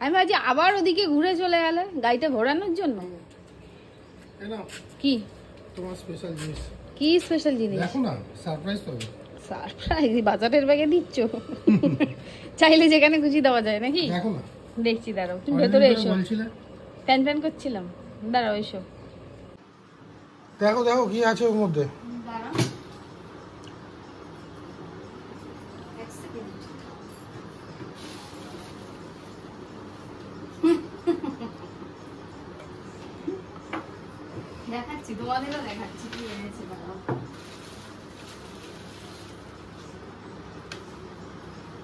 আমি ভাবছি আবার ওদিকে ঘুরে চলে গেলে গাড়িটা ঘোরানোর জন্য। কি তোমার স্পেশাল জিনিস? কি স্পেশাল জিনিস? দেখো না, সারপ্রাইজ পাবে। সারপ্রাইজ? বাজারের ব্যাগে দিচ্ছ? চাইলে যেখানে খুশি দেওয়া যায় নাকি? দেখো না। দেখছি, দাঁড়াও, তুমি ভেতরে এসো। প্যান প্যান করছিলাম, দাঁড়াও এসো। দেখো দেখো কি আছে ওর মধ্যে। দেখাচ্ছি, তোমাদেরও দেখাচ্ছি কি এনেছে।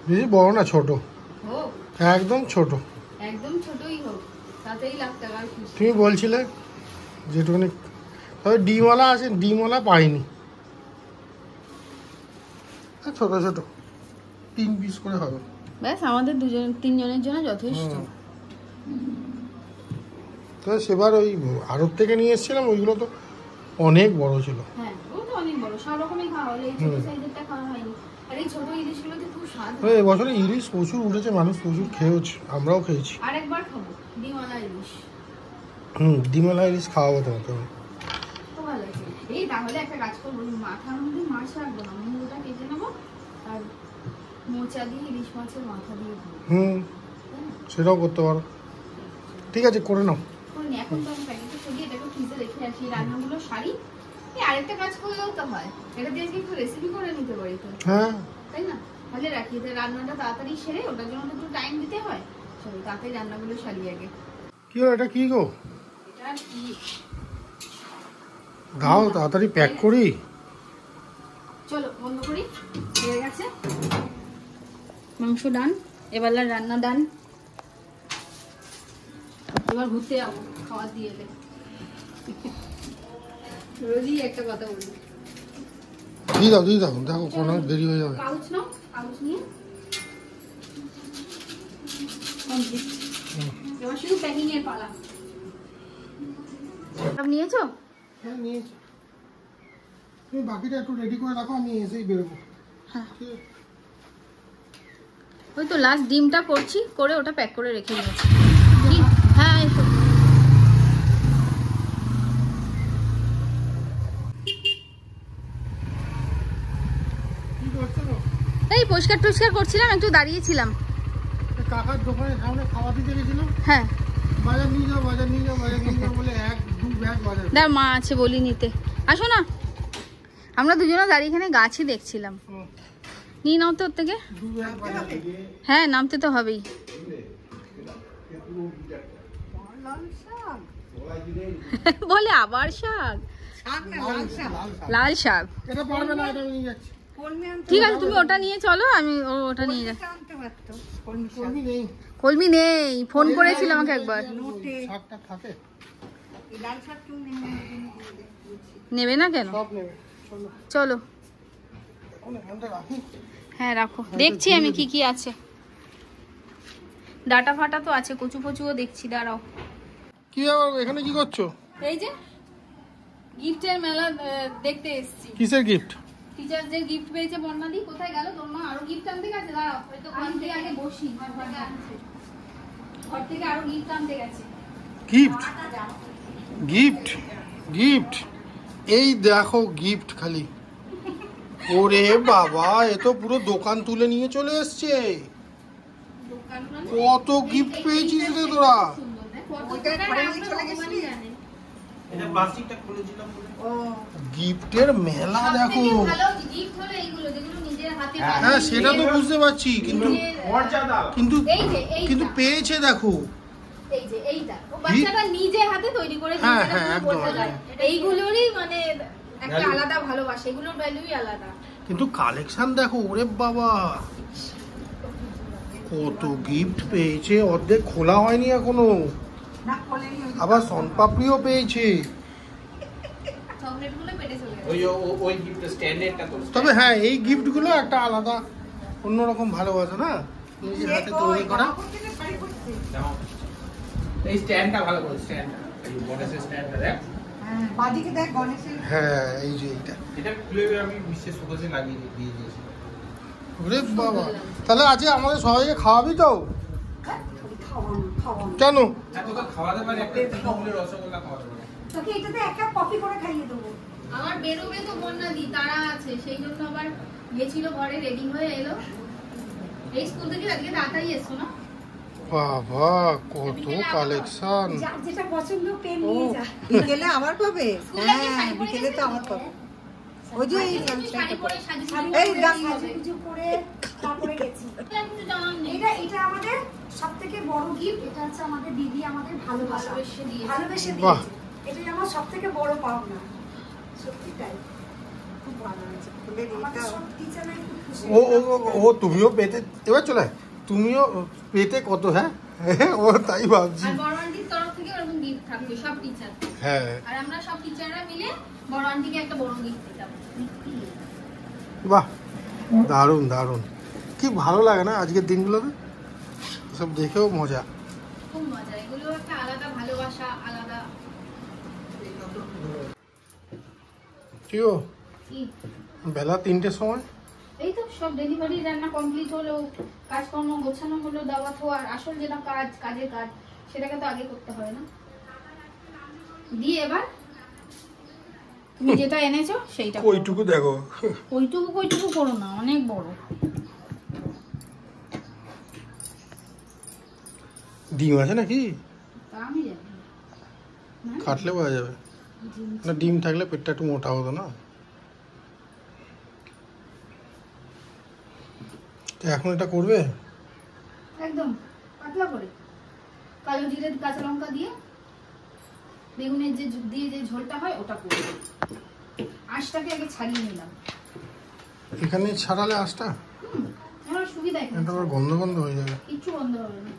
বেশি বড় না, ছোট, একদম ছোট, একদম ছোটই হোক, তাতেই লাখ টাকার খুশি। তুমি বলছিলে যেটুকুনি, তবে ডিমওয়ালা আছে, ডিমওয়ালা পাইনি। ছোট ছোট 3 পিস করে হবে, ব্যাস আমাদের 2-3 জনের জন্য যথেষ্ট। তো সেবার ওই আড়ত থেকে নিয়ে এসেছিলাম, ওইগুলো তো অনেক বড় ছিল। হ্যাঁ, ও তো অনেক বড়, সব রকমই খাওয়া হলো, এই ছোট সাইজেরটা খাওয়া হয়নি। আর এই ছোট ইলিশগুলোতে খুব স্বাদ হয়। এই বছরে ইলিশ প্রচুর উঠেছে, মানুষ প্রচুর খেয়েছে, আমরাও খেয়েছি। আরেকবার খাবো ডিমওয়ালা ইলিশ। ডিমওয়ালা ইলিশ খাওয়াবো তোমাকে। খুব ভালো লাগছে। এই তাহলে একটা কাজ করবো, মাথার মধ্যে মাছ রাখবো না, মুড়োটা কেটে নেবো আর মোচা দিয়ে ইলিশ মাছের মাথা দিয়ে দেবো। সেটাও করতে পারো, ঠিক আছে, করে নাও। এখন তো আমি প্যাকেটে সরিয়ে এটাকে ফ্রিজে রেখে আসি, রান্নাগুলো সারি। এই আরেকটা কাজ করলেও তো হয়, এটা দিয়ে আজকে একটু রেসিপি করে নিতে পারি তো। হ্যাঁ, তাই না? তাহলে রাখি, রান্নাটা তাড়াতাড়ি সেরে, ওটার জন্য তো একটু টাইম দিতে হয়। চলো তাড়াতাড়ি রান্নাগুলো সারি আগে। কি হলো, এটা কি গো? এটা কি? দাও তাড়াতাড়ি প্যাক করি। চলো বন্ধ করি। হয়ে গেছে মাংস ডান, এবার রান্না ডান। এবার ঘুরতে যাবো খাবার দিয়ে এলে। রোজই একটা কথা বলি। দিয়ে দাও দেখো কোনো দেরি হয়ে যাবে। কাগজ নাও, কাগজ নিয়ে এবার শুধু প্যাকিং এর পালা। সব নিয়েছো? হ্যাঁ নিয়েছি, তুমি বাকিটা একটু রেডি করে রাখো, আমি এসেই বেরোবো। হ্যাঁ, ওই তো লাস্ট ডিমটা করছি, করে ওটা প্যাক করে রেখে দিয়েছি। হ্যাঁ এসো। এই পরিষ্কার করছিলাম, একটু দাঁড়িয়েছিলাম। কাকার দোকানের সামনে খাওয়া দিতে গেছিলাম। হ্যাঁ, বাজার নিয়ে যাও বলে 1-2 ব্যাগ বাজার। দাঁড়, মা আছে বলি নিতে, আসো না। আমরা দুজনে দাঁড়িয়ে এখানে গাছই দেখছিলাম। নিয়ে নাও তো ওর থেকে। 2 ব্যাগ বাজার। হ্যাঁ, নামতে তো হবেই। বলে আবার শাক, লাল শাক। এটা পারবে না, এটা নিয়ে যাচ্ছি। ঠিক আছে, তুমি ওটা নিয়ে চলো, আমি ওটা নিয়ে যাচ্ছি। কলমি নেই, ফোন করেছিল আমাকে একবার। শাকটা থাকে, নেবে না কেন? সব নেবে, চলো। রাখি। হ্যাঁ রাখো, দেখছি আমি কি কি আছে। ডাটা ফাটা তো আছে, কচু ফচুও দেখছি, দাঁড়াও। কি আবার এখানে কি করছো? এই যে গিফটের মেলা দেখতে এসেছি। কিসের গিফট? টিচারদের গিফট পেয়েছে বর্ণাদি। কোথায় গেল তোর মা? আরো গিফট আনতে গেছে, দাঁড়াও হয়তো ঘর থেকে আগে বসি, ঘর থেকে আরো গিফট আনতে গেছে। গিফট গিফট গিফট এই দেখো গিফট খালি। ওরে বাবা, এ তো পুরো দোকান তুলে নিয়ে চলে এসছে। কত গিফট পেয়েছিস রে তোরা? গিফটের মেলা দেখো। হ্যাঁ সেটা তো বুঝতে পারছি, কিন্তু কিন্তু পেয়েছে দেখো। এই যে এইটা ও বাচ্চাটা নিজে হাতে তৈরি করে দিয়েছে। এইগুলোরই মানে একটা আলাদা ভালোবাসা, এগুলোর ভ্যালুই আলাদা। কিন্তু কালেকশন দেখো, ওরে বাবা কত গিফট পেয়েছে, অর্ধেক খোলা হয়নি এখনো। আবার সনপাপড়িও পেয়েছে। তবে হ্যাঁ, এই গিফট গুলো একটা আলাদা অন্যরকম ভালোবাসা না, নিজের হাতে তৈরি করা। এই স্ট্যান্ডটা ভালো করে, স্ট্যান্ডটা এই গণেশের স্ট্যান্ডটা দেখ। বাদিকে দেখ গণেশের। হ্যাঁ এই যে এটা খুলে আমি বিশেষ সুখে লাগিয়ে দিয়ে দিয়েছি। ওরে বাবা, তাহলে আজকে আমাদের সবাইকে খাওয়াবি তো? খাওয়ানো কেন? এত তো খাওয়াতে পারি, একটা তৃণমূলের রসগোল্লা খাওয়াতে পারি। তোকে এটাতে এক কাপ কফি করে খাইয়ে দেবো। আমার বেরোবে তো বন্যা দি তারা আছে, সেই জন্য আবার গেছিল ঘরে, রেডি হয়ে এলো। এই স্কুল থেকে আজকে তাড়াতাড়ি এসছো না? বাবা কত কালেকশন! যার যেটা পছন্দ পেন নিয়ে যা। বিকেলে আমার পাবে। স্কুলে কি শাড়ি পরে বিকেলে তো আমার পাবে। ওই যে এই একটু শাড়ি পরে এই দাম সাজুগুজু করে তারপরে গেছি। একটু জানান নেই। এটা আমাদের সবথেকে বড় গিফট। এটা হচ্ছে আমাদের দিদি আমাদের ভালোবাসা ভালোবেসে দিয়েছে। ভালোবেসে বাহ। দিয়েছে। এটাই আমার সবথেকে বড় পাওনা। সত্যি তাই। খুব ভালো হয়েছে। খুলে দিই আমাদের তো। সব টিচাররাই খুব খুশি। ও ও ও- ও তুমিও পেতে, এবার চলে আয়। তুমিও পেতে কত, হ্যাঁ ও তাই ভাবছি। আর বড় আন্টির তরফ থেকে ওরকম গিফট থাকবে সব টিচার। হ্যাঁ আর আমরা সব টিচাররা মিলে বড় আন্টিকে একটা বড় গিফট দিতাম। বাহ, দারুণ দারুণ। কি ভালো লাগে না আজকের দিনগুলোতে, সব দেখেও মজা। খুব মজা, এগুলো একটা আলাদা ভালোবাসা, আলাদা কি গো, কি। বেলা 3টের সময়? এই তো সব ডেলিভারি রান্না কমপ্লিট হলো, কাজকর্ম গোছানো হলো, দাওয়া তো আর আসল যেটা কাজের কাজ সেটাকে তো আগে করতে হয় না। দিয়ে এবার তুমি যেটা এনেছো সেইটা করো। ওইটুকু দেখো। ওইটুকু করো না, অনেক বড়। ডিম আছে নাকি? তা আমি জানি না। কাটলে পাওয়া যাবে না, ডিম থাকলে পেটটা একটু মোটা হতো না। তো এখন এটা করবে? একদম পাতলা করে কালো জিরে কাঁচা লঙ্কা দিয়ে বেগুনের যে ঝোলটা হয় ওটা করবো। আঁশটাকে আগে ছাড়িয়ে নিলাম। এখানে ছাড়ালে আঁশটা আমার সুবিধা এখানে এটা আবার গন্ধ গন্ধ হয়ে যাবে। কিচ্ছু বন্ধ হবে না।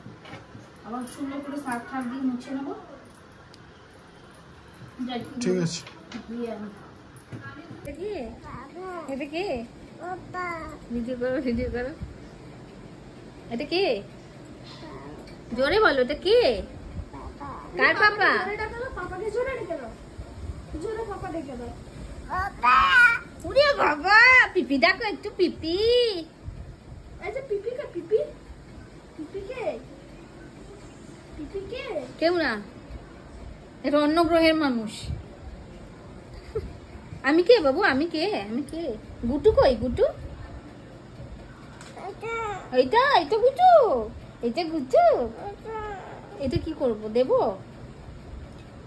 আবার সুন্দর করে সার্ফ ঠাপ দিয়ে মুছে নেবো। যাই, ঠিক আছে। দিয়ে আনি। এটা কে? ভিডিও করো। এটা কে? জোরে বলো, এটা কে? কার পাপা? পাপাকে জোরে ডেকে দাও। জোরে পাপা ডেকে দাও। উরে বাবা, পিপি দেখো একটু, পিপি। এই যে পিপিকে পিপি পিপিকে পিপিকে কেউ না, এটা অন্য গ্রহের মানুষ। আমি কে বাবু, আমি কে? গুটু কই? গুটু এইটা গুটু, এটা কি করবো, দেবো?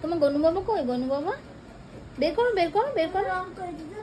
তোমার গনু বাবা কই? গনু বাবা বের করো। রং করে দিতে